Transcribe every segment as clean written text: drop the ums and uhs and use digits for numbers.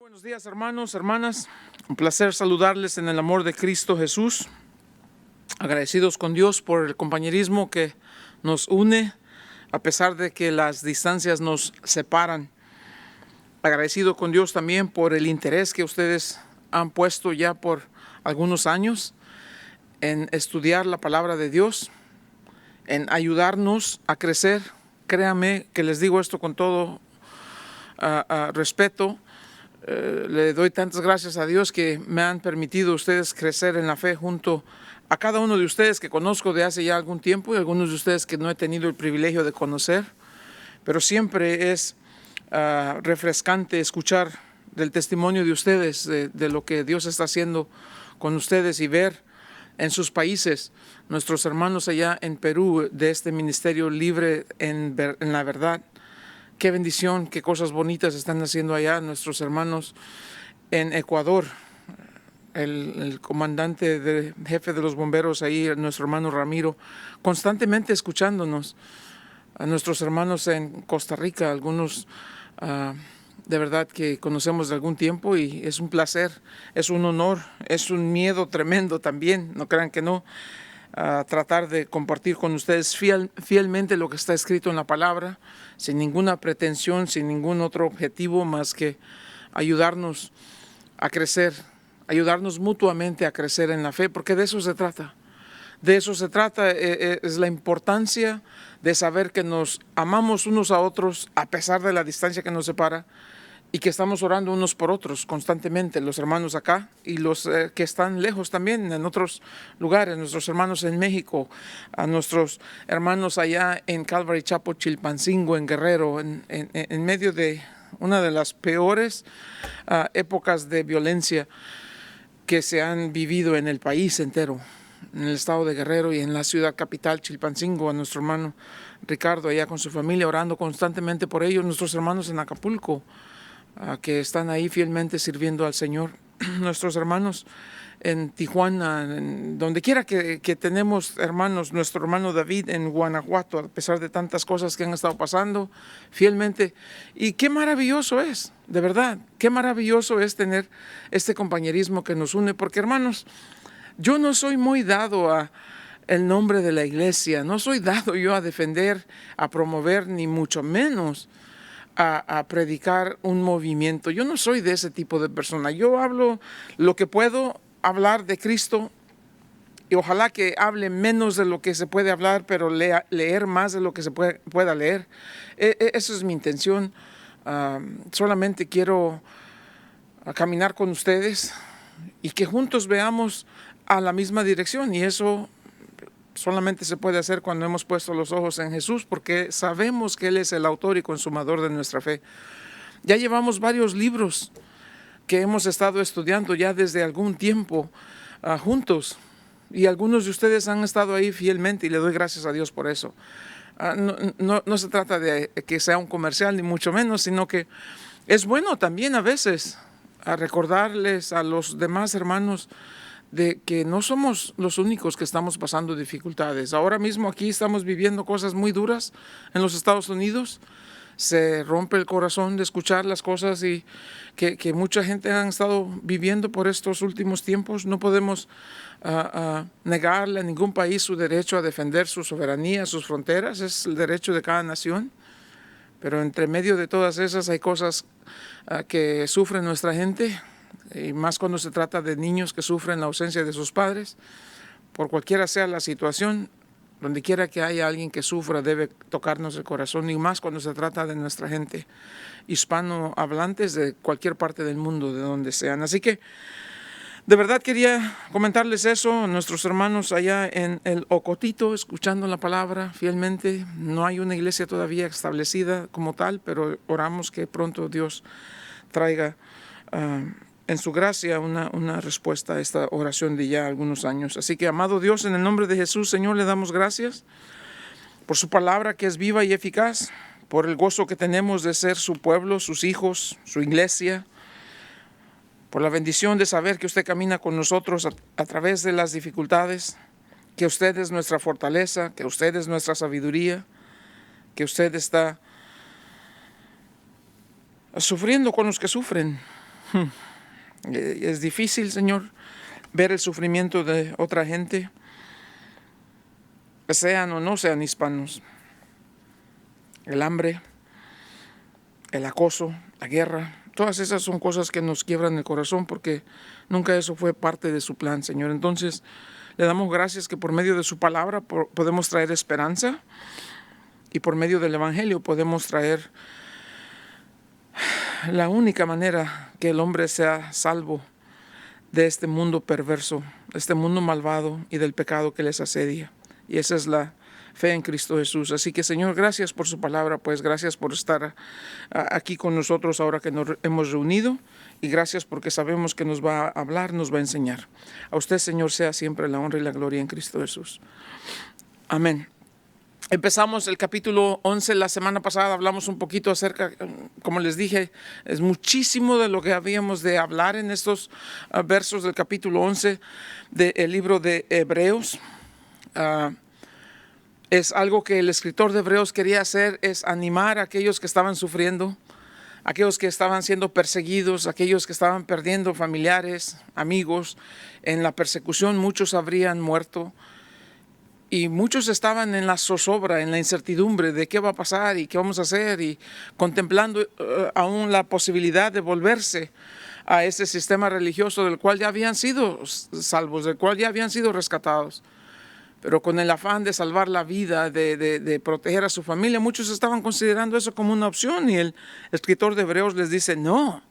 Buenos días, hermanos, hermanas. Un placer saludarles en el amor de Cristo Jesús. Agradecidos con Dios por el compañerismo que nos une a pesar de que las distancias nos separan. Agradecido con Dios también por el interés que ustedes han puesto ya por algunos años en estudiar la palabra de Dios, en ayudarnos a crecer. Créanme que les digo esto con todo respeto. Le doy tantas gracias a Dios que me han permitido ustedes crecer en la fe junto a cada uno de ustedes que conozco de hace ya algún tiempo y algunos de ustedes que no he tenido el privilegio de conocer, pero siempre es refrescante escuchar del testimonio de ustedes, de lo que Dios está haciendo con ustedes y ver en sus países, nuestros hermanos allá en Perú, de este ministerio libre en la verdad. Qué bendición, qué cosas bonitas están haciendo allá nuestros hermanos en Ecuador. El comandante, jefe de los bomberos ahí, nuestro hermano Ramiro, constantemente escuchándonos. A nuestros hermanos en Costa Rica, algunos de verdad que conocemos de algún tiempo y es un placer, es un honor, es un miedo tremendo también, no crean que no. Tratar de compartir con ustedes fielmente lo que está escrito en la palabra, sin ninguna pretensión, sin ningún otro objetivo más que ayudarnos a crecer, ayudarnos mutuamente a crecer en la fe, porque de eso se trata. De eso se trata, es la importancia de saber que nos amamos unos a otros a pesar de la distancia que nos separa y que estamos orando unos por otros constantemente, los hermanos acá y los que están lejos también en otros lugares, nuestros hermanos en México, a nuestros hermanos allá en Calvary Chapel, Chilpancingo, en Guerrero, en medio de una de las peores épocas de violencia que se han vivido en el país entero, en el estado de Guerrero y en la ciudad capital, Chilpancingo, a nuestro hermano Ricardo allá con su familia, orando constantemente por ellos, nuestros hermanos en Acapulco, que están ahí fielmente sirviendo al Señor, nuestros hermanos en Tijuana, en donde quiera que tenemos hermanos, nuestro hermano David en Guanajuato, a pesar de tantas cosas que han estado pasando, fielmente. Y qué maravilloso es, de verdad, qué maravilloso es tener este compañerismo que nos une, porque hermanos, yo no soy muy dado a el nombre de la iglesia, no soy dado yo a defender, a promover, ni mucho menos a predicar un movimiento. Yo no soy de ese tipo de persona. Yo hablo lo que puedo hablar de Cristo y ojalá que hable menos de lo que se puede hablar, pero leer más de lo que se pueda leer. Esa es mi intención. Solamente quiero caminar con ustedes y que juntos veamos a la misma dirección, y eso solamente se puede hacer cuando hemos puesto los ojos en Jesús, porque sabemos que Él es el autor y consumador de nuestra fe. Ya llevamos varios libros que hemos estado estudiando ya desde algún tiempo juntos, y algunos de ustedes han estado ahí fielmente y le doy gracias a Dios por eso. No se trata de que sea un comercial ni mucho menos, sino que es bueno también a veces recordarles a los demás hermanos de que no somos los únicos que estamos pasando dificultades. Ahora mismo aquí estamos viviendo cosas muy duras en los Estados Unidos. Se rompe el corazón de escuchar las cosas y que mucha gente ha estado viviendo por estos últimos tiempos. No podemos negarle a ningún país su derecho a defender su soberanía, sus fronteras. Es el derecho de cada nación. Pero entre medio de todas esas hay cosas que sufre nuestra gente, y más cuando se trata de niños que sufren la ausencia de sus padres. Por cualquiera sea la situación, donde quiera que haya alguien que sufra, debe tocarnos el corazón, y más cuando se trata de nuestra gente hispanohablantes de cualquier parte del mundo, de donde sean. Así que de verdad quería comentarles eso, nuestros hermanos allá en el Ocotito, escuchando la palabra fielmente. No hay una iglesia todavía establecida como tal, pero oramos que pronto Dios traiga en su gracia una respuesta a esta oración de ya algunos años. Así que, amado Dios, en el nombre de Jesús, Señor, le damos gracias por su palabra que es viva y eficaz, por el gozo que tenemos de ser su pueblo, sus hijos, su iglesia, por la bendición de saber que usted camina con nosotros a través de las dificultades, que usted es nuestra fortaleza, que usted es nuestra sabiduría, que usted está sufriendo con los que sufren, Es difícil, Señor, ver el sufrimiento de otra gente, sean o no sean hispanos. El hambre, el acoso, la guerra, todas esas son cosas que nos quiebran el corazón porque nunca eso fue parte de su plan, Señor. Entonces, le damos gracias que por medio de su palabra podemos traer esperanza y por medio del Evangelio podemos traer la única manera que el hombre sea salvo de este mundo perverso, de este mundo malvado y del pecado que les asedia. Y esa es la fe en Cristo Jesús. Así que, Señor, gracias por su palabra, pues gracias por estar aquí con nosotros ahora que nos hemos reunido y gracias porque sabemos que nos va a hablar, nos va a enseñar. A usted, Señor, sea siempre la honra y la gloria en Cristo Jesús. Amén. Empezamos el capítulo 11 la semana pasada, hablamos un poquito acerca, como les dije, es muchísimo de lo que habíamos de hablar en estos versos del capítulo 11 del libro de Hebreos. Es algo que el escritor de Hebreos quería hacer, es animar a aquellos que estaban sufriendo, aquellos que estaban siendo perseguidos, aquellos que estaban perdiendo familiares, amigos. En la persecución muchos habrían muerto. Y muchos estaban en la zozobra, en la incertidumbre de qué va a pasar y qué vamos a hacer y contemplando aún la posibilidad de volverse a ese sistema religioso del cual ya habían sido salvos, del cual ya habían sido rescatados. Pero con el afán de salvar la vida, de proteger a su familia, muchos estaban considerando eso como una opción y el escritor de Hebreos les dice, no,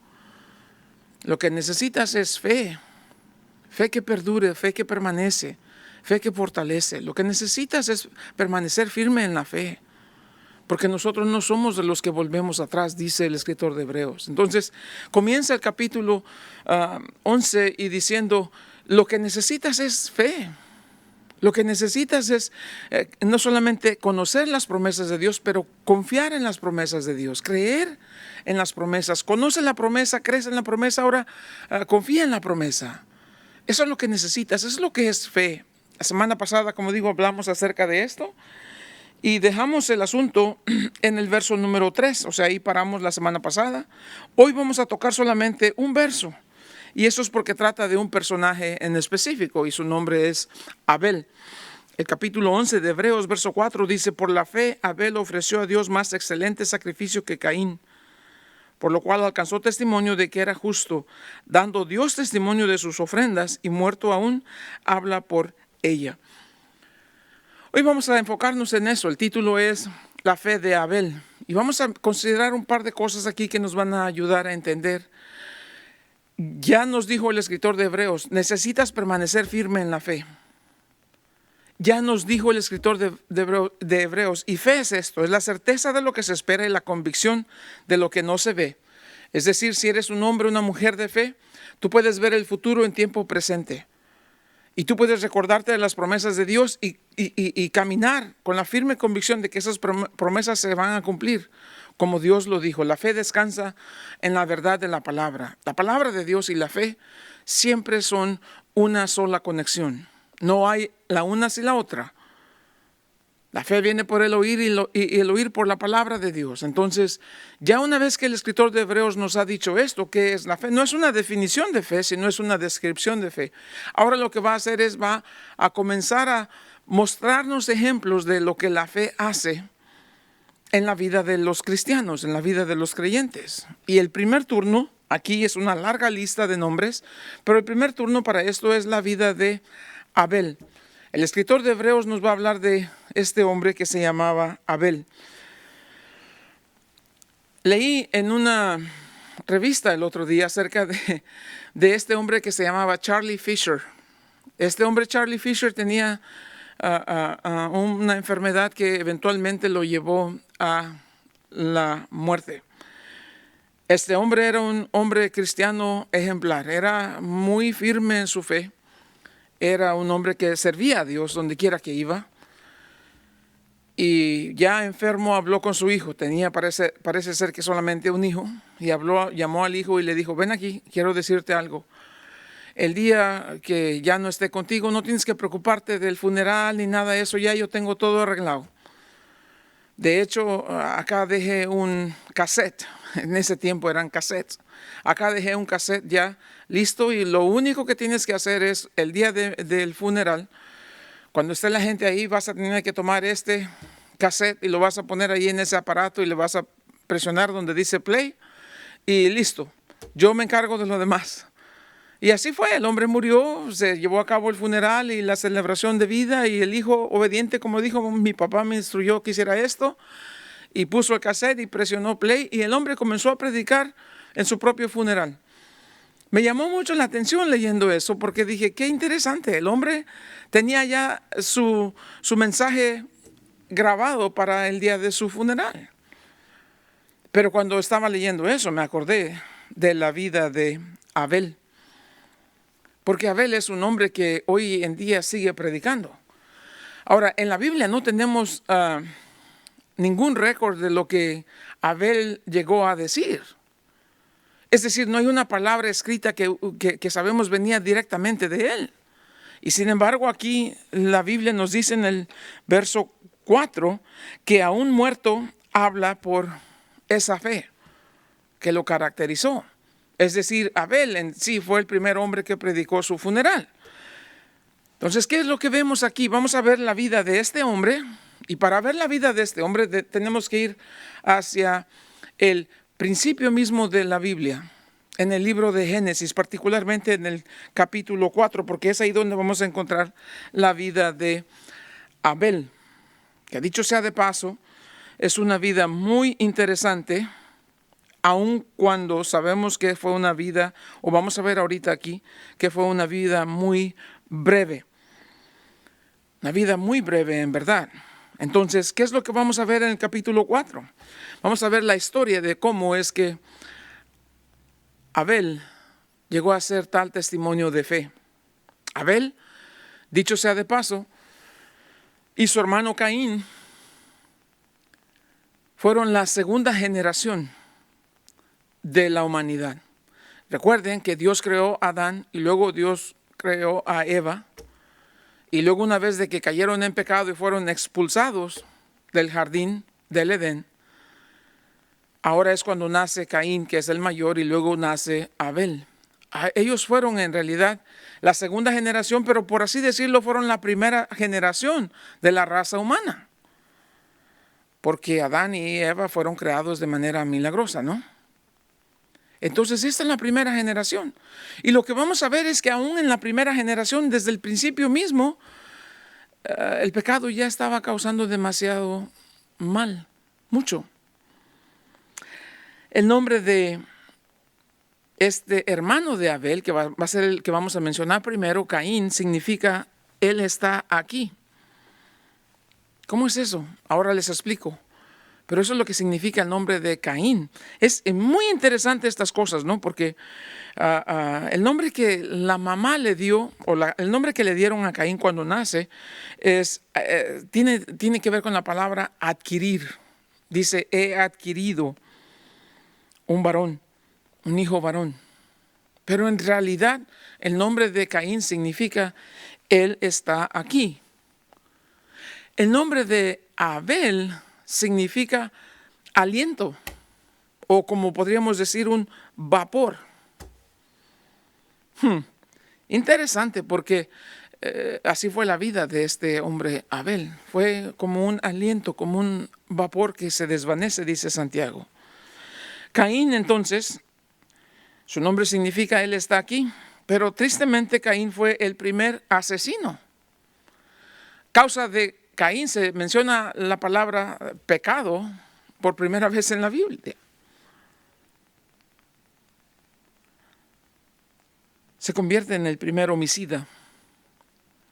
lo que necesitas es fe, fe que perdure, fe que permanece. Fe que fortalece. Lo que necesitas es permanecer firme en la fe. Porque nosotros no somos de los que volvemos atrás, dice el escritor de Hebreos. Entonces, comienza el capítulo 11 y diciendo, lo que necesitas es fe. Lo que necesitas es no solamente conocer las promesas de Dios, pero confiar en las promesas de Dios, creer en las promesas. Conoce la promesa, crees en la promesa, ahora confía en la promesa. Eso es lo que necesitas, eso es lo que es fe. La semana pasada, como digo, hablamos acerca de esto y dejamos el asunto en el verso número 3, o sea, ahí paramos la semana pasada. Hoy vamos a tocar solamente un verso y eso es porque trata de un personaje en específico y su nombre es Abel. El capítulo 11 de Hebreos, verso 4 dice, por la fe Abel ofreció a Dios más excelente sacrificio que Caín, por lo cual alcanzó testimonio de que era justo, dando Dios testimonio de sus ofrendas y muerto aún, habla por ella. Hoy vamos a enfocarnos en eso. El título es La fe de Abel y vamos a considerar un par de cosas aquí que nos van a ayudar a entender. Ya nos dijo el escritor de Hebreos, necesitas permanecer firme en la fe. Ya nos dijo el escritor de Hebreos, y fe es esto, es la certeza de lo que se espera y la convicción de lo que no se ve. Es decir, si eres un hombre o una mujer de fe, tú puedes ver el futuro en tiempo presente. Y tú puedes recordarte de las promesas de Dios y caminar con la firme convicción de que esas promesas se van a cumplir, como Dios lo dijo. La fe descansa en la verdad de la palabra. La palabra de Dios y la fe siempre son una sola conexión. No hay la una sin la otra. La fe viene por el oír y el oír por la palabra de Dios. Entonces, ya una vez que el escritor de Hebreos nos ha dicho esto, ¿qué es la fe? No es una definición de fe, sino es una descripción de fe. Ahora lo que va a hacer es, va a comenzar a mostrarnos ejemplos de lo que la fe hace en la vida de los cristianos, en la vida de los creyentes. Y el primer turno, aquí es una larga lista de nombres, pero el primer turno para esto es la vida de Abel. El escritor de Hebreos nos va a hablar de este hombre que se llamaba Abel. Leí en una revista el otro día acerca de este hombre que se llamaba Charlie Fisher. Este hombre Charlie Fisher tenía una enfermedad que eventualmente lo llevó a la muerte. Este hombre era un hombre cristiano ejemplar, era muy firme en su fe. Era un hombre que servía a Dios donde quiera que iba. Y ya enfermo habló con su hijo. Tenía, parece ser que solamente un hijo. Y llamó al hijo y le dijo, ven aquí, quiero decirte algo. El día que ya no esté contigo, no tienes que preocuparte del funeral ni nada de eso. Ya yo tengo todo arreglado. De hecho, acá dejé un cassette En ese tiempo eran cassettes. Acá dejé un cassette ya listo y lo único que tienes que hacer es el día del funeral, cuando esté la gente ahí, vas a tener que tomar este cassette y lo vas a poner ahí en ese aparato y le vas a presionar donde dice play y listo. Yo me encargo de lo demás. Y así fue, el hombre murió, se llevó a cabo el funeral y la celebración de vida y el hijo obediente, como dijo, mi papá me instruyó que hiciera esto, y puso el cassette y presionó play y el hombre comenzó a predicar en su propio funeral. Me llamó mucho la atención leyendo eso porque dije, qué interesante, el hombre tenía ya su mensaje grabado para el día de su funeral. Pero cuando estaba leyendo eso me acordé de la vida de Abel. Porque Abel es un hombre que hoy en día sigue predicando. Ahora, en la Biblia no tenemos ningún récord de lo que Abel llegó a decir. Es decir, no hay una palabra escrita que sabemos venía directamente de él. Y sin embargo, aquí la Biblia nos dice en el verso 4 que aún muerto habla por esa fe que lo caracterizó. Es decir, Abel en sí fue el primer hombre que predicó su funeral. Entonces, ¿qué es lo que vemos aquí? Vamos a ver la vida de este hombre. Y para ver la vida de este hombre tenemos que ir hacia el principio mismo de la Biblia, en el libro de Génesis, particularmente en el capítulo 4, porque es ahí donde vamos a encontrar la vida de Abel, que dicho sea de paso, es una vida muy interesante, aun cuando sabemos que fue una vida, o vamos a ver ahorita aquí, que fue una vida muy breve. Una vida muy breve en verdad. Entonces, ¿qué es lo que vamos a ver en el capítulo 4? Vamos a ver la historia de cómo es que Abel llegó a ser tal testimonio de fe. Abel, dicho sea de paso, y su hermano Caín fueron la segunda generación de la humanidad. Recuerden que Dios creó a Adán y luego Dios creó a Eva. Y luego una vez de que cayeron en pecado y fueron expulsados del jardín del Edén, ahora es cuando nace Caín, que es el mayor, y luego nace Abel. Ellos fueron en realidad la segunda generación, pero por así decirlo fueron la primera generación de la raza humana. Porque Adán y Eva fueron creados de manera milagrosa, ¿no? Entonces esta es la primera generación. Y lo que vamos a ver es que aún en la primera generación, desde el principio mismo, el pecado ya estaba causando demasiado mal, mucho. El nombre de este hermano de Abel, que va a ser el que vamos a mencionar primero, Caín, significa él está aquí. ¿Cómo es eso? Ahora les explico. Pero eso es lo que significa el nombre de Caín. Es muy interesante estas cosas, ¿no? Porque el nombre que la mamá le dio, o el nombre que le dieron a Caín cuando nace, tiene que ver con la palabra adquirir. Dice, he adquirido un varón, un hijo varón. Pero en realidad el nombre de Caín significa, él está aquí. El nombre de Abel significa aliento, o como podríamos decir, un vapor. Interesante, porque así fue la vida de este hombre Abel. Fue como un aliento, como un vapor que se desvanece, dice Santiago. Caín, entonces, su nombre significa él está aquí, pero tristemente Caín fue el primer asesino. Causa de Caín se menciona la palabra pecado por primera vez en la Biblia. Se convierte en el primer homicida.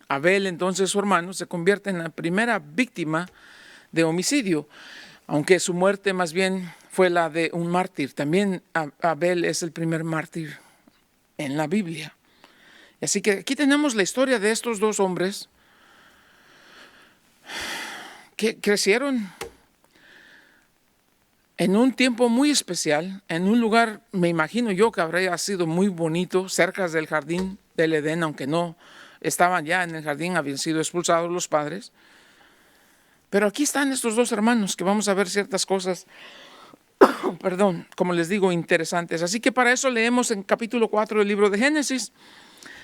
Abel, entonces su hermano, se convierte en la primera víctima de homicidio, aunque su muerte más bien fue la de un mártir. También Abel es el primer mártir en la Biblia. Así que aquí tenemos la historia de estos dos hombres que crecieron en un tiempo muy especial, en un lugar, me imagino yo, que habría sido muy bonito, cerca del jardín del Edén, aunque no estaban ya en el jardín, habían sido expulsados los padres. Pero aquí están estos dos hermanos que vamos a ver ciertas cosas perdón, como les digo, interesantes. Así que para eso leemos en capítulo 4 del libro de Génesis.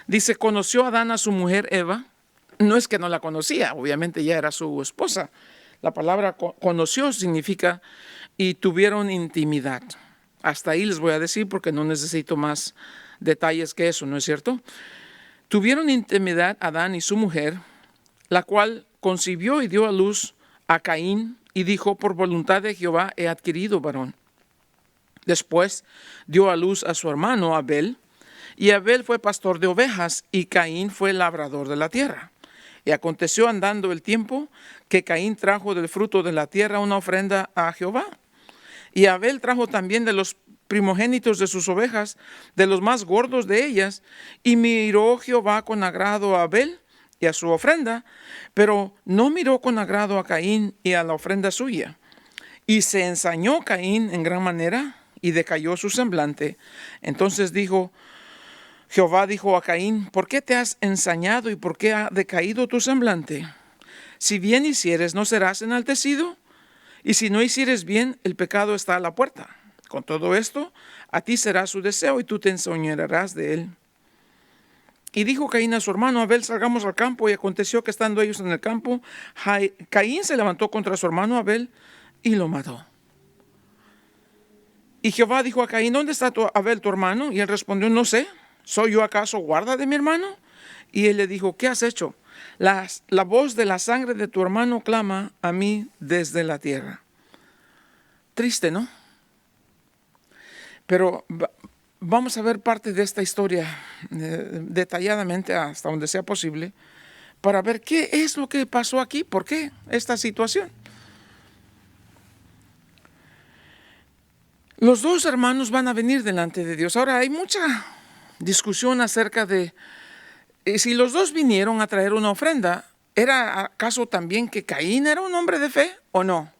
Dice, conoció Adán a su mujer Eva. No es que no la conocía, obviamente ya era su esposa. La palabra conoció significa y tuvieron intimidad. Hasta ahí les voy a decir porque no necesito más detalles que eso, ¿no es cierto? Tuvieron intimidad Adán y su mujer, la cual concibió y dio a luz a Caín y dijo, por voluntad de Jehová he adquirido varón. Después dio a luz a su hermano Abel, y Abel fue pastor de ovejas y Caín fue labrador de la tierra. Y aconteció andando el tiempo que Caín trajo del fruto de la tierra una ofrenda a Jehová. Y Abel trajo también de los primogénitos de sus ovejas, de los más gordos de ellas, y miró Jehová con agrado a Abel y a su ofrenda, pero no miró con agrado a Caín y a la ofrenda suya. Y se ensañó Caín en gran manera y decayó su semblante. Entonces Jehová dijo a Caín, ¿por qué te has ensañado y por qué ha decaído tu semblante? Si bien hicieres, ¿no serás enaltecido? Y si no hicieres bien, el pecado está a la puerta. Con todo esto, a ti será su deseo y tú te ensoñarás de él. Y dijo Caín a su hermano Abel, salgamos al campo. Y aconteció que estando ellos en el campo, Caín se levantó contra su hermano Abel y lo mató. Y Jehová dijo a Caín, ¿dónde está Abel tu hermano? Y él respondió, no sé, ¿soy yo acaso guarda de mi hermano? Y él le dijo, ¿qué has hecho? La voz de la sangre de tu hermano clama a mí desde la tierra. Triste, ¿no? Pero vamos a ver parte de esta historia detalladamente hasta donde sea posible para ver qué es lo que pasó aquí, por qué esta situación. Los dos hermanos van a venir delante de Dios. Ahora hay mucha discusión acerca de si los dos vinieron a traer una ofrenda, ¿era acaso también que Caín era un hombre de fe o no?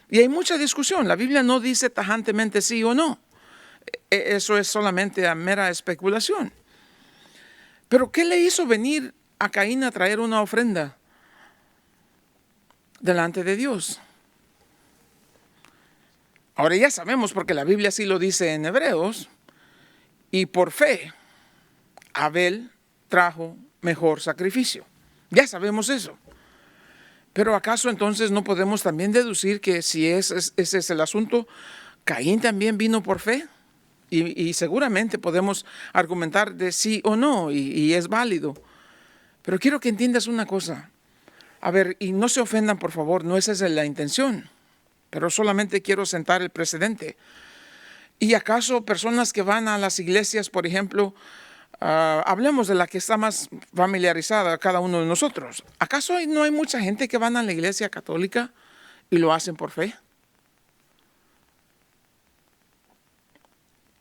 Y hay mucha discusión. La Biblia no dice tajantemente sí o no. Eso es solamente a mera especulación. Pero ¿qué le hizo venir a Caín a traer una ofrenda delante de Dios? Ahora ya sabemos, porque la Biblia sí lo dice en Hebreos, y por fe Abel trajo mejor sacrificio. Ya sabemos eso. Pero ¿acaso entonces no podemos también deducir que si ese es el asunto, Caín también vino por fe? Y seguramente podemos argumentar de sí o no, y es válido. Pero quiero que entiendas una cosa. A ver, y no se ofendan por favor, no esa es la intención. Pero solamente quiero sentar el precedente. ¿Y acaso personas que van a las iglesias, por ejemplo, hablemos de la que está más familiarizada cada uno de nosotros? ¿Acaso no hay mucha gente que van a la iglesia católica y lo hacen por fe?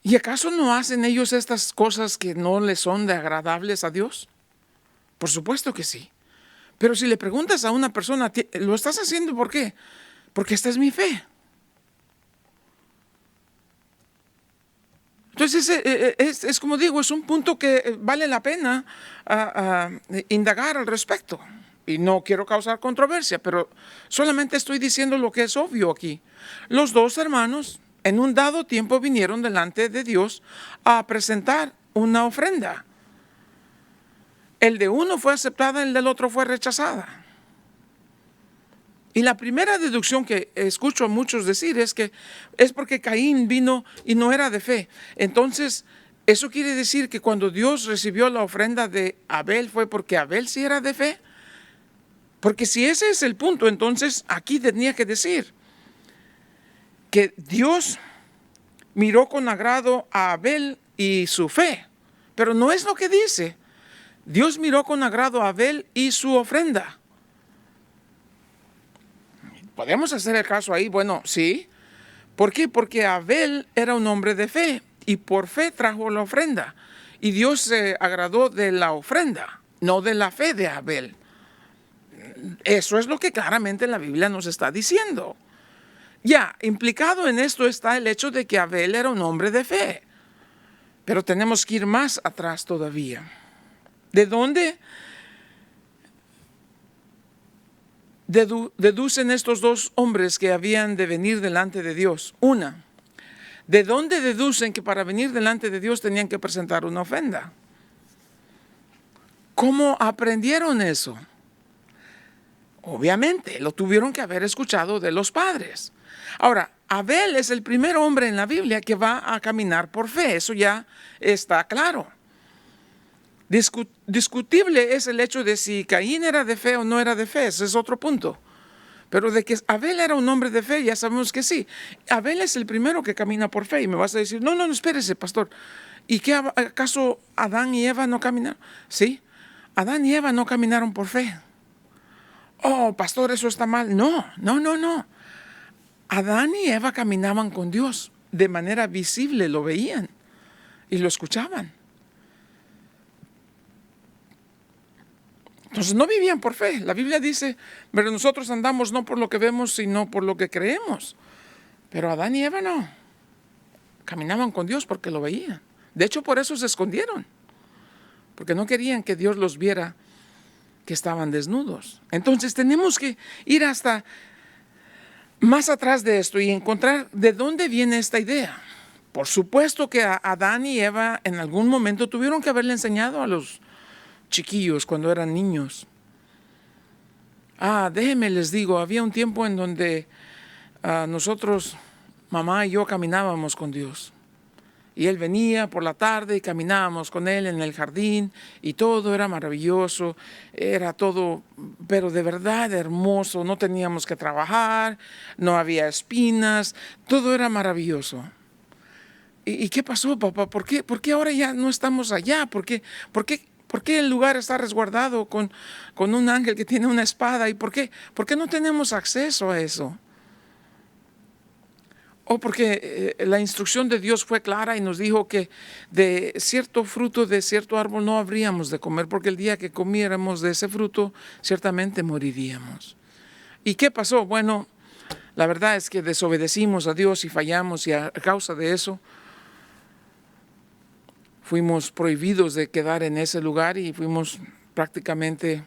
¿Y acaso no hacen ellos estas cosas que no les son de agradables a Dios? Por supuesto que sí. Pero si le preguntas a una persona, ¿lo estás haciendo por qué? Porque esta es mi fe. Entonces es como digo, es un punto que vale la pena indagar al respecto. Y no quiero causar controversia, pero solamente estoy diciendo lo que es obvio aquí. Los dos hermanos en un dado tiempo vinieron delante de Dios a presentar una ofrenda. El de uno fue aceptada, el del otro fue rechazada. Y la primera deducción que escucho a muchos decir es que es porque Caín vino y no era de fe. Entonces, eso quiere decir que cuando Dios recibió la ofrenda de Abel fue porque Abel sí era de fe. Porque si ese es el punto, entonces aquí tenía que decir que Dios miró con agrado a Abel y su fe. Pero no es lo que dice. Dios miró con agrado a Abel y su ofrenda. ¿Podemos hacer el caso ahí? Bueno, sí. ¿Por qué? Porque Abel era un hombre de fe y por fe trajo la ofrenda. Y Dios se agradó de la ofrenda, no de la fe de Abel. Eso es lo que claramente la Biblia nos está diciendo. Ya, implicado en esto está el hecho de que Abel era un hombre de fe. Pero tenemos que ir más atrás todavía. ¿De dónde deducen estos dos hombres que habían de venir delante de Dios? Una, ¿de dónde deducen que para venir delante de Dios tenían que presentar una ofrenda? ¿Cómo aprendieron eso? Obviamente, lo tuvieron que haber escuchado de los padres. Ahora, Abel es el primer hombre en la Biblia que va a caminar por fe. Eso ya está claro. Discutible es el hecho de si Caín era de fe o no era de fe. Ese es otro punto. Pero de que Abel era un hombre de fe, ya sabemos que sí. Abel es el primero que camina por fe. Y me vas a decir, no, espérese, pastor. ¿Y qué acaso Adán y Eva no caminaron? Sí, Adán y Eva no caminaron por fe. Oh, pastor, eso está mal. No. Adán y Eva caminaban con Dios. De manera visible lo veían y lo escuchaban. Entonces no vivían por fe. La Biblia dice, pero nosotros andamos no por lo que vemos, sino por lo que creemos. Pero Adán y Eva no. Caminaban con Dios porque lo veían. De hecho, por eso se escondieron. Porque no querían que Dios los viera que estaban desnudos. Entonces tenemos que ir hasta más atrás de esto y encontrar de dónde viene esta idea. Por supuesto que Adán y Eva en algún momento tuvieron que haberle enseñado a los chiquillos cuando eran niños. Déjenme les digo, había un tiempo en donde nosotros, mamá y yo, caminábamos con Dios. Y Él venía por la tarde y caminábamos con Él en el jardín y todo era maravilloso, era todo, pero de verdad hermoso. No teníamos que trabajar, no había espinas, todo era maravilloso. ¿Y qué pasó, papá? ¿Por qué ahora ya no estamos allá? ¿Por qué el lugar está resguardado con un ángel que tiene una espada? ¿Y por qué no tenemos acceso a eso? Porque la instrucción de Dios fue clara y nos dijo que de cierto fruto de cierto árbol no habríamos de comer, porque el día que comiéramos de ese fruto, ciertamente moriríamos. ¿Y qué pasó? Bueno, la verdad es que desobedecimos a Dios y fallamos, y a causa de eso fuimos prohibidos de quedar en ese lugar y fuimos prácticamente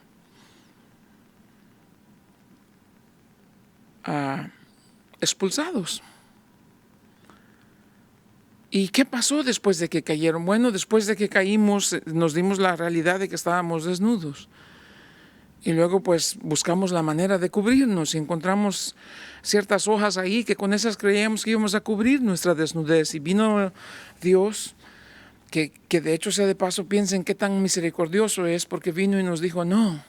expulsados. ¿Y qué pasó después de que cayeron? Bueno, después de que caímos, nos dimos la realidad de que estábamos desnudos. Y luego pues buscamos la manera de cubrirnos y encontramos ciertas hojas ahí que con esas creíamos que íbamos a cubrir nuestra desnudez. Y vino Dios, que de hecho sea de paso, piensen qué tan misericordioso es, porque vino y nos dijo, no,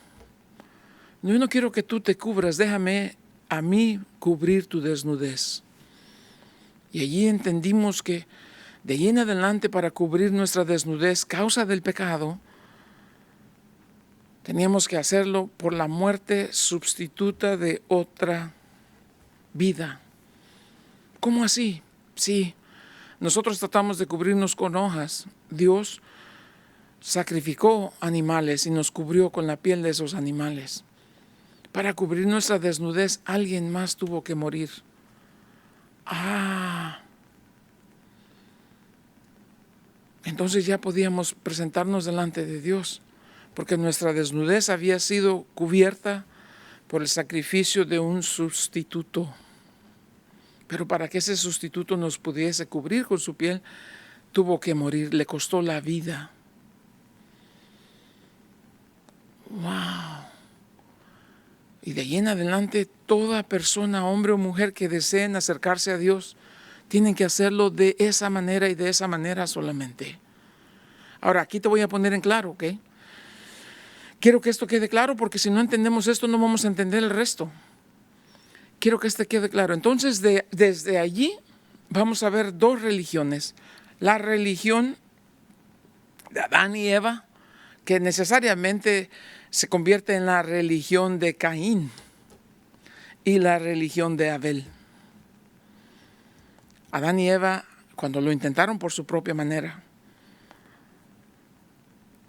yo no quiero que tú te cubras, déjame a mí cubrir tu desnudez. Y allí entendimos que de ahí en adelante, para cubrir nuestra desnudez, causa del pecado, teníamos que hacerlo por la muerte sustituta de otra vida. ¿Cómo así? Sí, nosotros tratamos de cubrirnos con hojas. Dios sacrificó animales y nos cubrió con la piel de esos animales. Para cubrir nuestra desnudez, alguien más tuvo que morir. Entonces ya podíamos presentarnos delante de Dios, porque nuestra desnudez había sido cubierta por el sacrificio de un sustituto. Pero para que ese sustituto nos pudiese cubrir con su piel, tuvo que morir, le costó la vida. ¡Wow! Y de ahí en adelante, toda persona, hombre o mujer que deseen acercarse a Dios, tienen que hacerlo de esa manera y de esa manera solamente. Ahora, aquí te voy a poner en claro, ¿ok? Quiero que esto quede claro, porque si no entendemos esto, no vamos a entender el resto. Quiero que esto quede claro. Entonces, desde allí vamos a ver dos religiones. La religión de Adán y Eva, que necesariamente se convierte en la religión de Caín, y la religión de Abel. Adán y Eva, cuando lo intentaron por su propia manera.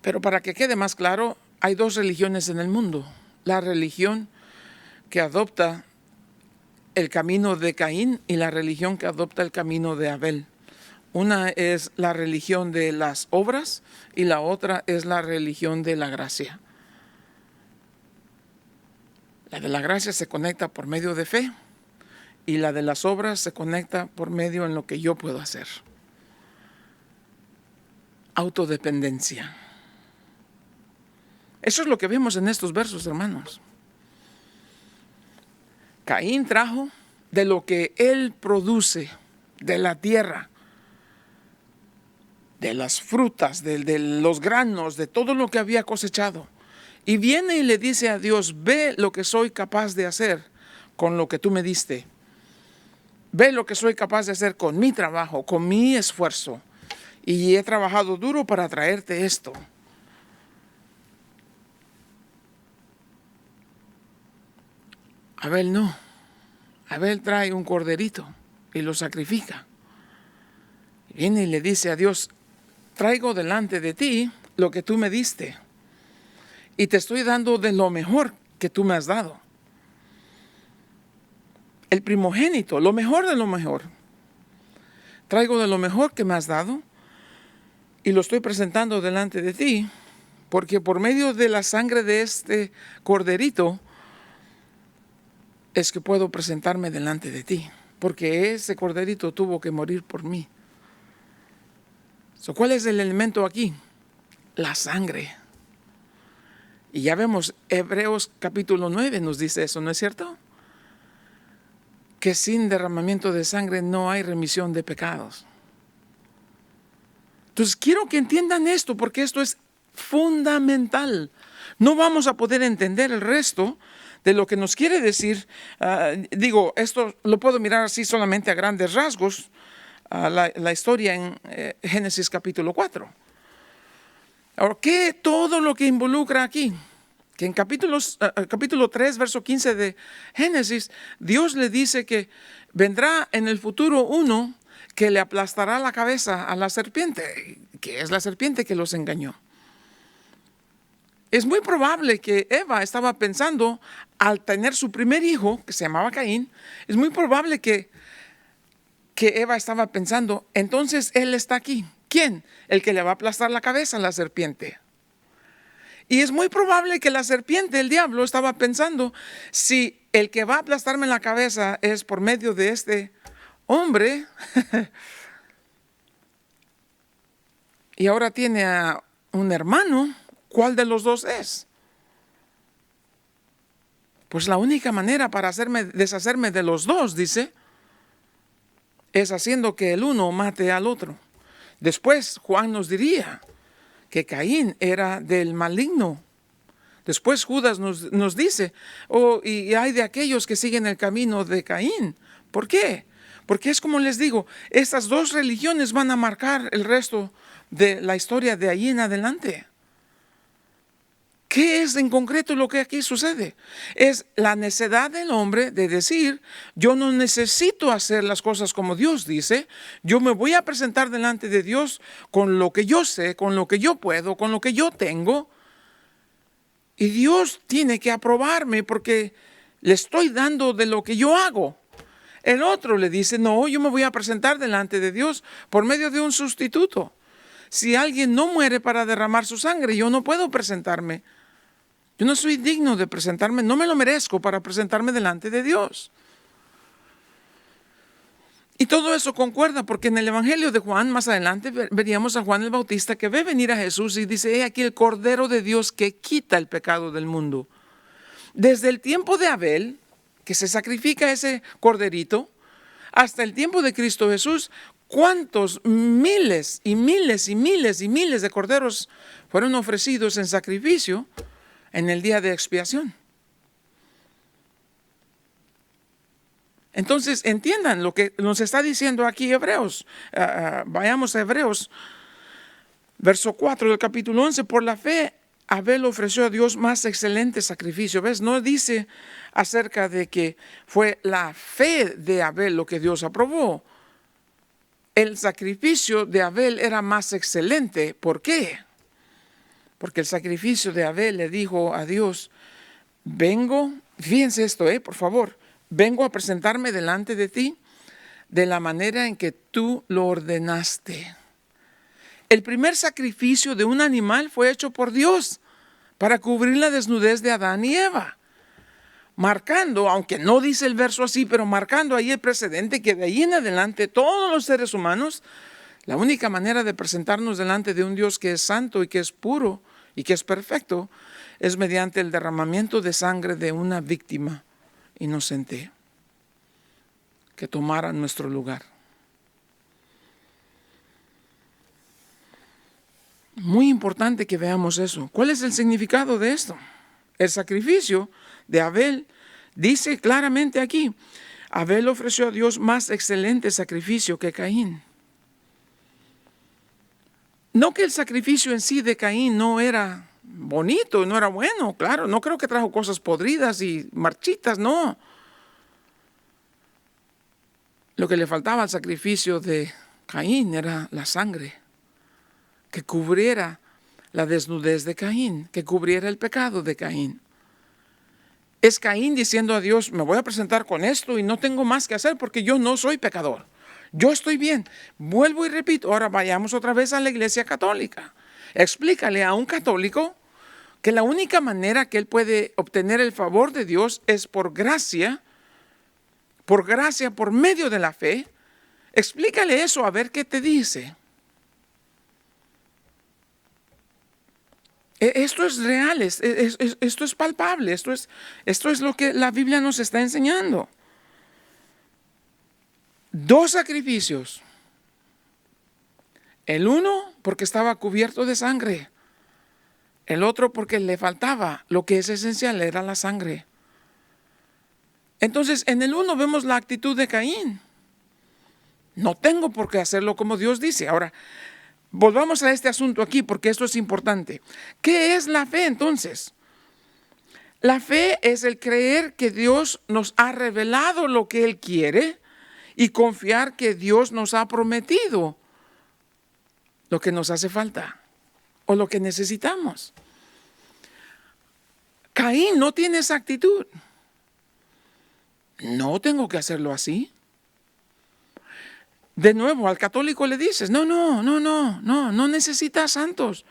Pero para que quede más claro, hay dos religiones en el mundo. La religión que adopta el camino de Caín y la religión que adopta el camino de Abel. Una es la religión de las obras y la otra es la religión de la gracia. La de la gracia se conecta por medio de fe y la de las obras se conecta por medio en lo que yo puedo hacer. Autodependencia. Eso es lo que vemos en estos versos, hermanos. Caín trajo de lo que él produce, de la tierra, de las frutas, de los granos, de todo lo que había cosechado. Y viene y le dice a Dios: ve lo que soy capaz de hacer con lo que tú me diste. Ve lo que soy capaz de hacer con mi trabajo, con mi esfuerzo. Y he trabajado duro para traerte esto. Abel no. Abel trae un corderito y lo sacrifica. Viene y le dice a Dios: traigo delante de ti lo que tú me diste. Y te estoy dando de lo mejor que tú me has dado. El primogénito, lo mejor de lo mejor. Traigo de lo mejor que me has dado y lo estoy presentando delante de ti, porque por medio de la sangre de este corderito es que puedo presentarme delante de ti, porque ese corderito tuvo que morir por mí. ¿Cuál es el elemento aquí? La sangre. Y ya vemos, Hebreos capítulo 9 nos dice eso, ¿no es cierto? Que sin derramamiento de sangre no hay remisión de pecados. Entonces quiero que entiendan esto, porque esto es fundamental. No vamos a poder entender el resto de lo que nos quiere decir. Esto lo puedo mirar así solamente a grandes rasgos, la historia en Génesis capítulo 4. Ahora, ¿qué todo lo que involucra aquí? Que en capítulo 3, verso 15 de Génesis, Dios le dice que vendrá en el futuro uno que le aplastará la cabeza a la serpiente, que es la serpiente que los engañó. Es muy probable que Eva estaba pensando, al tener su primer hijo, que se llamaba Caín, es muy probable que Eva estaba pensando: entonces él está aquí. ¿Quién? El que le va a aplastar la cabeza a la serpiente. Y es muy probable que la serpiente, el diablo, estaba pensando: si el que va a aplastarme la cabeza es por medio de este hombre, y ahora tiene a un hermano, ¿cuál de los dos es? Pues la única manera para deshacerme de los dos, dice, es haciendo que el uno mate al otro. Después Juan nos diría que Caín era del maligno. Después Judas nos dice: y hay de aquellos que siguen el camino de Caín. ¿Por qué? Porque es como les digo, estas dos religiones van a marcar el resto de la historia de ahí en adelante. ¿Qué es en concreto lo que aquí sucede? Es la necedad del hombre de decir: yo no necesito hacer las cosas como Dios dice, yo me voy a presentar delante de Dios con lo que yo sé, con lo que yo puedo, con lo que yo tengo, y Dios tiene que aprobarme porque le estoy dando de lo que yo hago. El otro le dice: no, yo me voy a presentar delante de Dios por medio de un sustituto. Si alguien no muere para derramar su sangre, yo no puedo presentarme. Yo no soy digno de presentarme, no me lo merezco para presentarme delante de Dios. Y todo eso concuerda, porque en el Evangelio de Juan, más adelante, veríamos a Juan el Bautista que ve venir a Jesús y dice: he aquí el Cordero de Dios que quita el pecado del mundo. Desde el tiempo de Abel, que se sacrifica ese corderito, hasta el tiempo de Cristo Jesús, ¿cuántos miles y miles y miles y miles de corderos fueron ofrecidos en sacrificio en el día de expiación? Entonces entiendan lo que nos está diciendo aquí Hebreos. Vayamos a Hebreos, verso 4 del capítulo 11. Por la fe Abel ofreció a Dios más excelente sacrificio. ¿Ves? No dice acerca de que fue la fe de Abel lo que Dios aprobó. El sacrificio de Abel era más excelente. ¿Por qué? Porque el sacrificio de Abel le dijo a Dios: vengo, fíjense esto, por favor, vengo a presentarme delante de ti de la manera en que tú lo ordenaste. El primer sacrificio de un animal fue hecho por Dios para cubrir la desnudez de Adán y Eva. marcando, aunque no dice el verso así, pero marcando ahí el precedente que de ahí en adelante todos los seres humanos, la única manera de presentarnos delante de un Dios que es santo y que es puro y que es perfecto es mediante el derramamiento de sangre de una víctima inocente que tomara nuestro lugar. Muy importante que veamos eso. ¿Cuál es el significado de esto? El sacrificio de Abel dice claramente aquí, Abel ofreció a Dios más excelente sacrificio que Caín. No que el sacrificio en sí de Caín no era bonito, no era bueno, claro, no creo que trajo cosas podridas y marchitas, no. Lo que le faltaba al sacrificio de Caín era la sangre, que cubriera la desnudez de Caín, que cubriera el pecado de Caín. Es Caín diciendo a Dios, me voy a presentar con esto y no tengo más que hacer porque yo no soy pecador. Yo estoy bien. Vuelvo y repito, ahora vayamos otra vez a la Iglesia Católica. Explícale a un católico que la única manera que él puede obtener el favor de Dios es por gracia, por medio de la fe. Explícale eso a ver qué te dice. Esto es real, esto es palpable, esto es lo que la Biblia nos está enseñando. 2 sacrificios. El uno porque estaba cubierto de sangre. El otro porque le faltaba lo que es esencial, era la sangre. Entonces, en el uno vemos la actitud de Caín. No tengo por qué hacerlo como Dios dice. Ahora, volvamos a este asunto aquí porque esto es importante. ¿Qué es la fe entonces? La fe es el creer que Dios nos ha revelado lo que Él quiere y confiar que Dios nos ha prometido lo que nos hace falta o lo que necesitamos. Caín no tiene esa actitud. No tengo que hacerlo así. De nuevo, al católico le dices, no necesitas santos.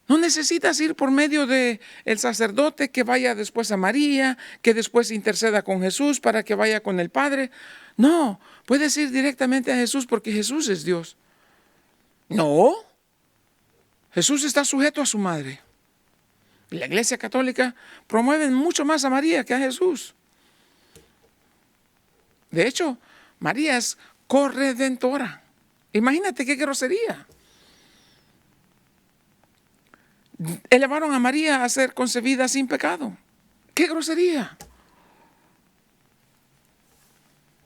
No necesitas ir por medio del sacerdote que vaya después a María, que después interceda con Jesús para que vaya con el Padre. No, puedes ir directamente a Jesús porque Jesús es Dios. No, Jesús está sujeto a su madre. La Iglesia Católica promueve mucho más a María que a Jesús. De hecho, María es corredentora. Imagínate qué grosería. Elevaron a María a ser concebida sin pecado. ¡Qué grosería!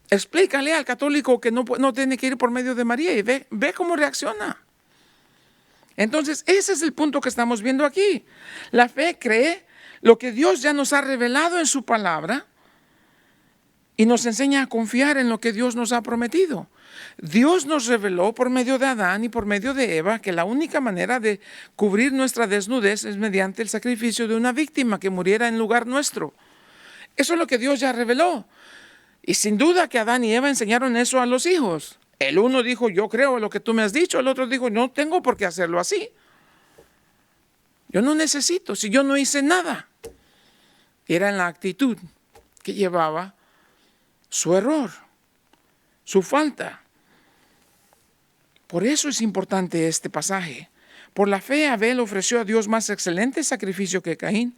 Explícale al católico que no tiene que ir por medio de María y ve cómo reacciona. Entonces, ese es el punto que estamos viendo aquí. La fe cree lo que Dios ya nos ha revelado en su palabra y nos enseña a confiar en lo que Dios nos ha prometido. Dios nos reveló por medio de Adán y por medio de Eva que la única manera de cubrir nuestra desnudez es mediante el sacrificio de una víctima que muriera en lugar nuestro. Eso es lo que Dios ya reveló. Y sin duda que Adán y Eva enseñaron eso a los hijos. El uno dijo, yo creo en lo que tú me has dicho. El otro dijo, no tengo por qué hacerlo así. Yo no necesito, si yo no hice nada. Era en la actitud que llevaba su error, su falta. Por eso es importante este pasaje. Por la fe Abel ofreció a Dios más excelente sacrificio que Caín.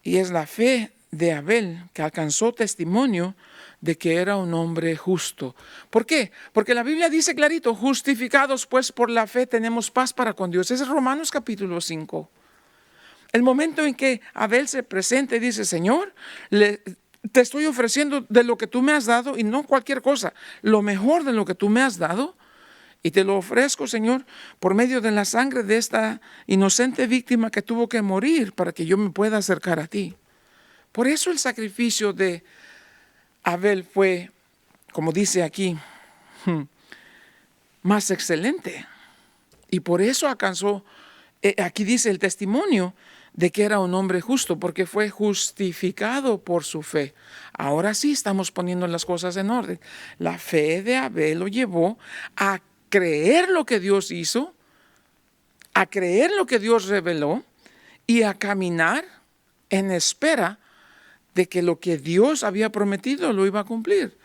Y es la fe de Abel que alcanzó testimonio de que era un hombre justo. ¿Por qué? Porque la Biblia dice clarito, justificados pues por la fe tenemos paz para con Dios. Ese es Romanos capítulo 5. El momento en que Abel se presenta y dice, Señor, te estoy ofreciendo de lo que tú me has dado y no cualquier cosa, lo mejor de lo que tú me has dado y te lo ofrezco, Señor, por medio de la sangre de esta inocente víctima que tuvo que morir para que yo me pueda acercar a ti. Por eso el sacrificio de Abel fue, como dice aquí, más excelente. Y por eso alcanzó, aquí dice el testimonio de que era un hombre justo, porque fue justificado por su fe. Ahora sí estamos poniendo las cosas en orden. La fe de Abel lo llevó a creer lo que Dios hizo, a creer lo que Dios reveló y a caminar en espera de que lo que Dios había prometido lo iba a cumplir.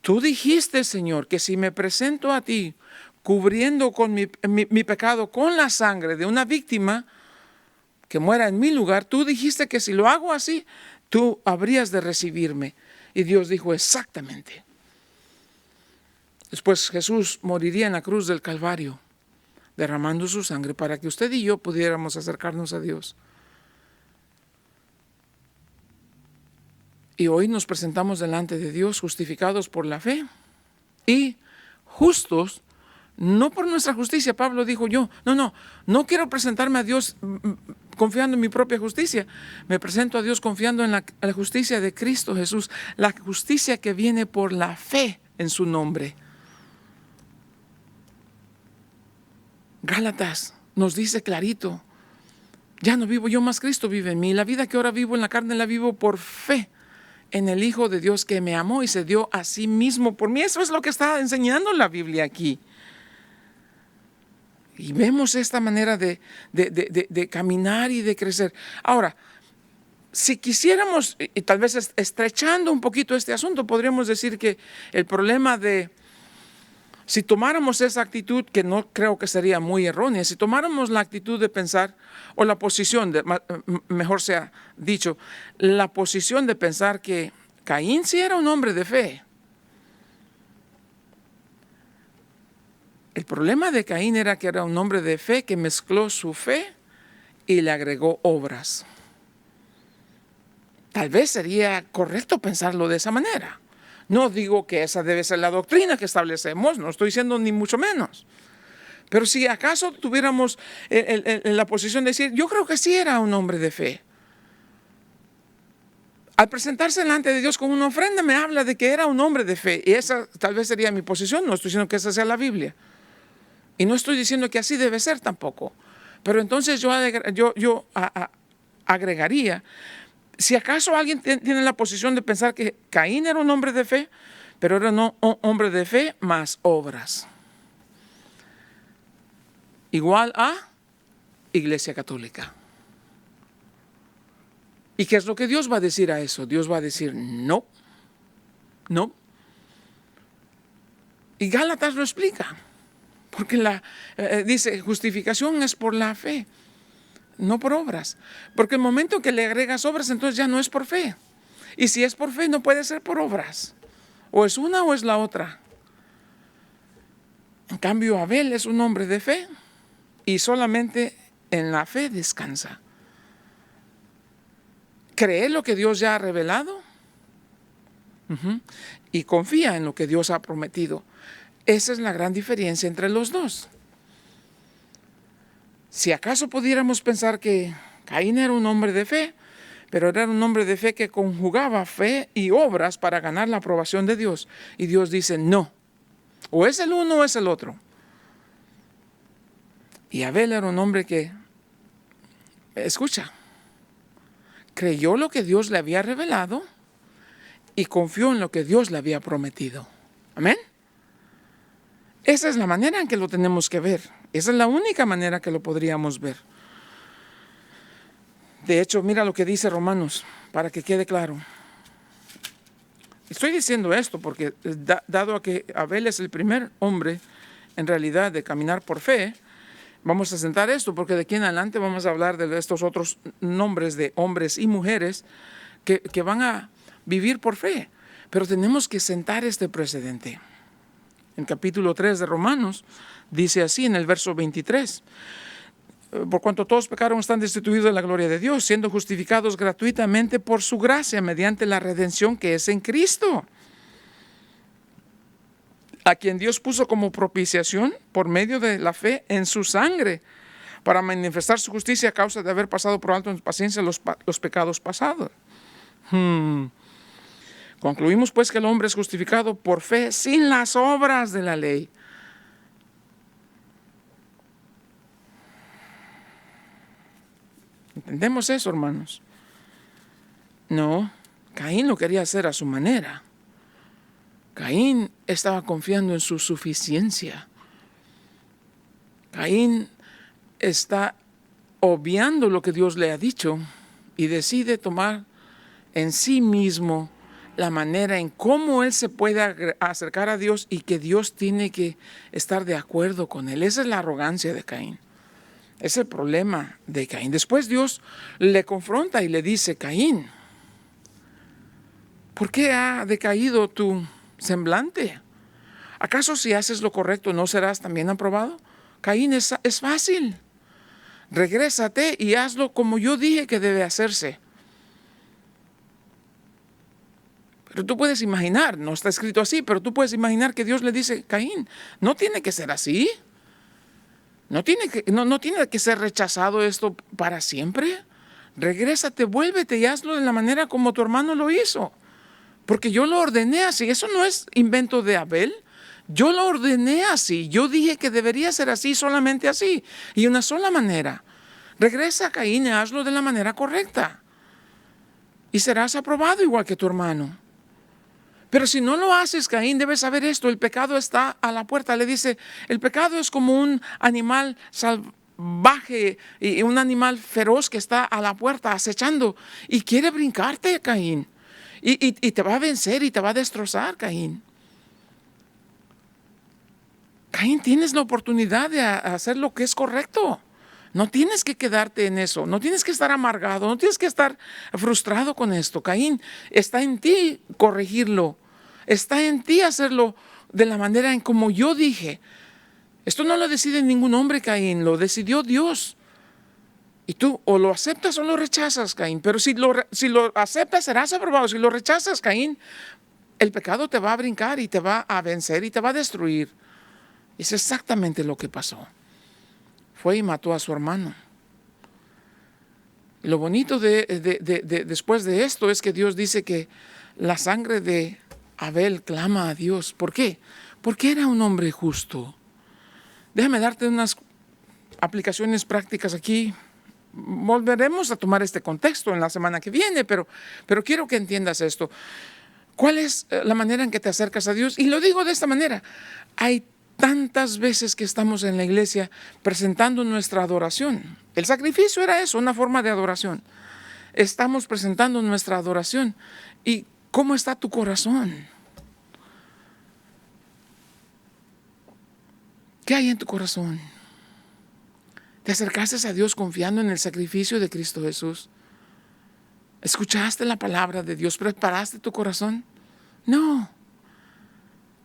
Tú dijiste, Señor, que si me presento a ti cubriendo con mi pecado con la sangre de una víctima que muera en mi lugar, tú dijiste que si lo hago así, tú habrías de recibirme. Y Dios dijo, exactamente. Después Jesús moriría en la cruz del Calvario, derramando su sangre para que usted y yo pudiéramos acercarnos a Dios. Y hoy nos presentamos delante de Dios justificados por la fe y justos, no por nuestra justicia. Pablo dijo no quiero presentarme a Dios confiando en mi propia justicia. Me presento a Dios confiando en la justicia de Cristo Jesús, la justicia que viene por la fe en su nombre. Gálatas nos dice clarito, ya no vivo yo, más Cristo vive en mí. La vida que ahora vivo en la carne la vivo por fe en el Hijo de Dios que me amó y se dio a sí mismo por mí. Eso es lo que está enseñando la Biblia aquí. Y vemos esta manera de caminar y de crecer. Ahora, si quisiéramos, y tal vez estrechando un poquito este asunto, podríamos decir que el problema si tomáramos esa actitud, que no creo que sería muy errónea, si tomáramos la actitud de pensar, o la posición, mejor sea dicho, la posición de pensar que Caín sí era un hombre de fe. El problema de Caín era que era un hombre de fe que mezcló su fe y le agregó obras. Tal vez sería correcto pensarlo de esa manera. No digo que esa debe ser la doctrina que establecemos, no estoy diciendo ni mucho menos. Pero si acaso tuviéramos la posición de decir, yo creo que sí era un hombre de fe. Al presentarse delante de Dios con una ofrenda me habla de que era un hombre de fe. Y esa tal vez sería mi posición, no estoy diciendo que esa sea la Biblia. Y no estoy diciendo que así debe ser tampoco. Pero entonces yo agregaría, si acaso alguien tiene la posición de pensar que Caín era un hombre de fe, pero era un hombre de fe más obras. Igual a Iglesia Católica. ¿Y qué es lo que Dios va a decir a eso? Dios va a decir no. Y Gálatas lo explica. Porque dice, justificación es por la fe, no por obras. Porque el momento que le agregas obras, entonces ya no es por fe. Y si es por fe, no puede ser por obras. O es una o es la otra. En cambio, Abel es un hombre de fe y solamente en la fe descansa. Cree lo que Dios ya ha revelado y confía en lo que Dios ha prometido. Esa es la gran diferencia entre los dos. Si acaso pudiéramos pensar que Caín era un hombre de fe, pero era un hombre de fe que conjugaba fe y obras para ganar la aprobación de Dios. Y Dios dice no, o es el uno o es el otro. Y Abel era un hombre que, escucha, creyó lo que Dios le había revelado y confió en lo que Dios le había prometido. Amén. Esa es la manera en que lo tenemos que ver. Esa es la única manera que lo podríamos ver. De hecho, mira lo que dice Romanos, para que quede claro. Estoy diciendo esto porque, dado a que Abel es el primer hombre, en realidad, de caminar por fe, vamos a sentar esto, porque de aquí en adelante vamos a hablar de estos otros nombres de hombres y mujeres que van a vivir por fe. Pero tenemos que sentar este precedente. En capítulo 3 de Romanos, dice así en el verso 23. Por cuanto todos pecaron, están destituidos de la gloria de Dios, siendo justificados gratuitamente por su gracia, mediante la redención que es en Cristo, a quien Dios puso como propiciación por medio de la fe en su sangre, para manifestar su justicia a causa de haber pasado por alto en paciencia los pecados pasados. Concluimos pues que el hombre es justificado por fe sin las obras de la ley. ¿Entendemos eso, hermanos? No, Caín lo quería hacer a su manera. Caín estaba confiando en su suficiencia. Caín está obviando lo que Dios le ha dicho y decide tomar en sí mismo la manera en cómo él se puede acercar a Dios y que Dios tiene que estar de acuerdo con él. Esa es la arrogancia de Caín. Es el problema de Caín. Después Dios le confronta y le dice: Caín, ¿por qué ha decaído tu semblante? ¿Acaso si haces lo correcto no serás también aprobado? Caín, es fácil. Regrésate y hazlo como yo dije que debe hacerse. Pero tú puedes imaginar, no está escrito así, pero tú puedes imaginar que Dios le dice: Caín, no tiene que ser así. No tiene que ser rechazado esto para siempre. Regrésate, vuélvete y hazlo de la manera como tu hermano lo hizo. Porque yo lo ordené así. Eso no es invento de Abel. Yo lo ordené así. Yo dije que debería ser así, solamente así. Y una sola manera. Regresa, Caín, y hazlo de la manera correcta. Y serás aprobado igual que tu hermano. Pero si no lo haces, Caín, debes saber esto: el pecado está a la puerta. Le dice, el pecado es como un animal salvaje y un animal feroz que está a la puerta acechando y quiere brincarte, Caín. Y te va a vencer y te va a destrozar, Caín. Caín, tienes la oportunidad de hacer lo que es correcto. No tienes que quedarte en eso, no tienes que estar amargado, no tienes que estar frustrado con esto. Caín, está en ti corregirlo. Está en ti hacerlo de la manera en como yo dije. Esto no lo decide ningún hombre, Caín, lo decidió Dios. Y tú o lo aceptas o lo rechazas, Caín. Pero si lo aceptas, serás aprobado. Si lo rechazas, Caín, el pecado te va a brincar y te va a vencer y te va a destruir. Es exactamente lo que pasó. Fue y mató a su hermano. Lo bonito después de esto es que Dios dice que la sangre de Abel clama a Dios. ¿Por qué? Porque era un hombre justo. Déjame darte unas aplicaciones prácticas aquí. Volveremos a tomar este contexto en la semana que viene, pero quiero que entiendas esto. ¿Cuál es la manera en que te acercas a Dios? Y lo digo de esta manera. Hay tantas veces que estamos en la iglesia presentando nuestra adoración. El sacrificio era eso, una forma de adoración. Estamos presentando nuestra adoración. ¿Y cómo está tu corazón? ¿Qué hay en tu corazón? ¿Te acercaste a Dios confiando en el sacrificio de Cristo Jesús? ¿Escuchaste la palabra de Dios? ¿Preparaste tu corazón? No.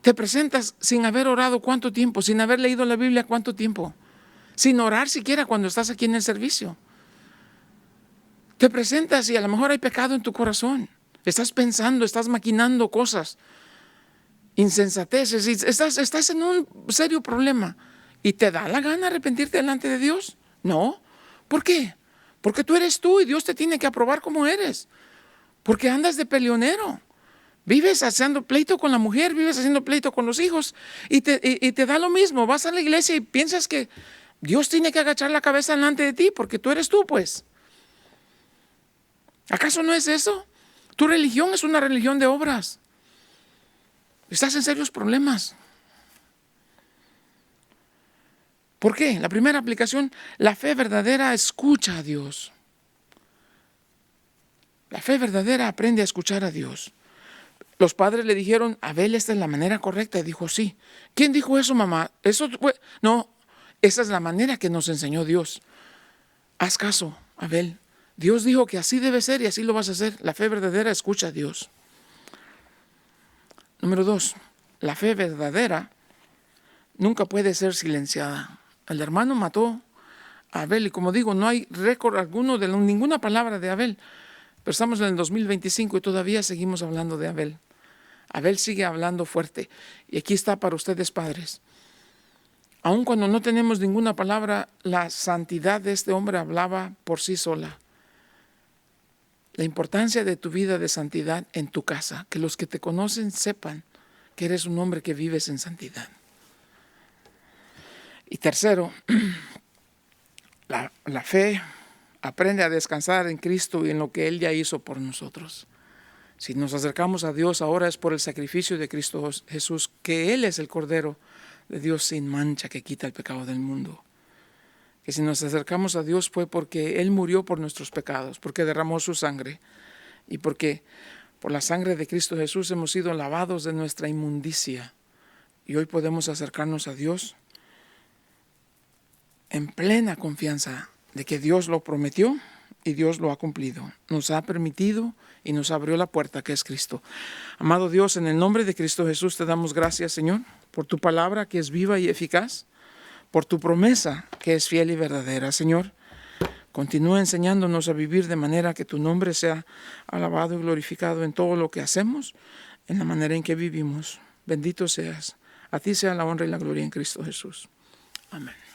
Te presentas sin haber orado ¿cuánto tiempo? Sin haber leído la Biblia ¿cuánto tiempo? Sin orar siquiera cuando estás aquí en el servicio. Te presentas y a lo mejor hay pecado en tu corazón. Estás pensando, estás maquinando cosas, insensateces, y estás en un serio problema. ¿Y te da la gana arrepentirte delante de Dios? No. ¿Por qué? Porque tú eres tú y Dios te tiene que aprobar como eres. Porque andas de peleonero. Vives haciendo pleito con la mujer, vives haciendo pleito con los hijos y te da lo mismo. Vas a la iglesia y piensas que Dios tiene que agachar la cabeza delante de ti porque tú eres tú, pues. ¿Acaso no es eso? Tu religión es una religión de obras. Estás en serios problemas. ¿Por qué? La primera aplicación, la fe verdadera escucha a Dios. La fe verdadera aprende a escuchar a Dios. Los padres le dijeron, Abel, esta es la manera correcta. Y dijo, sí. ¿Quién dijo eso, mamá? No, esa es la manera que nos enseñó Dios. Haz caso, Abel. Dios dijo que así debe ser y así lo vas a hacer. La fe verdadera escucha a Dios. Número 2, la fe verdadera nunca puede ser silenciada. El hermano mató a Abel y como digo, no hay récord alguno de ninguna palabra de Abel. Pero estamos en el 2025 y todavía seguimos hablando de Abel. Abel sigue hablando fuerte. Y aquí está para ustedes, padres. Aun cuando no tenemos ninguna palabra, la santidad de este hombre hablaba por sí sola. La importancia de tu vida de santidad en tu casa. Que los que te conocen sepan que eres un hombre que vives en santidad. Y tercero, la fe aprende a descansar en Cristo y en lo que Él ya hizo por nosotros. Si nos acercamos a Dios ahora es por el sacrificio de Cristo Jesús, que Él es el Cordero de Dios sin mancha que quita el pecado del mundo. que si nos acercamos a Dios fue porque Él murió por nuestros pecados, porque derramó su sangre y porque por la sangre de Cristo Jesús hemos sido lavados de nuestra inmundicia. Y hoy podemos acercarnos a Dios en plena confianza de que Dios lo prometió y Dios lo ha cumplido. Nos ha permitido y nos abrió la puerta que es Cristo. Amado Dios, en el nombre de Cristo Jesús te damos gracias, Señor, por tu palabra que es viva y eficaz, por tu promesa que es fiel y verdadera, Señor. Continúa enseñándonos a vivir de manera que tu nombre sea alabado y glorificado en todo lo que hacemos, en la manera en que vivimos. Bendito seas. A ti sea la honra y la gloria en Cristo Jesús. Amén.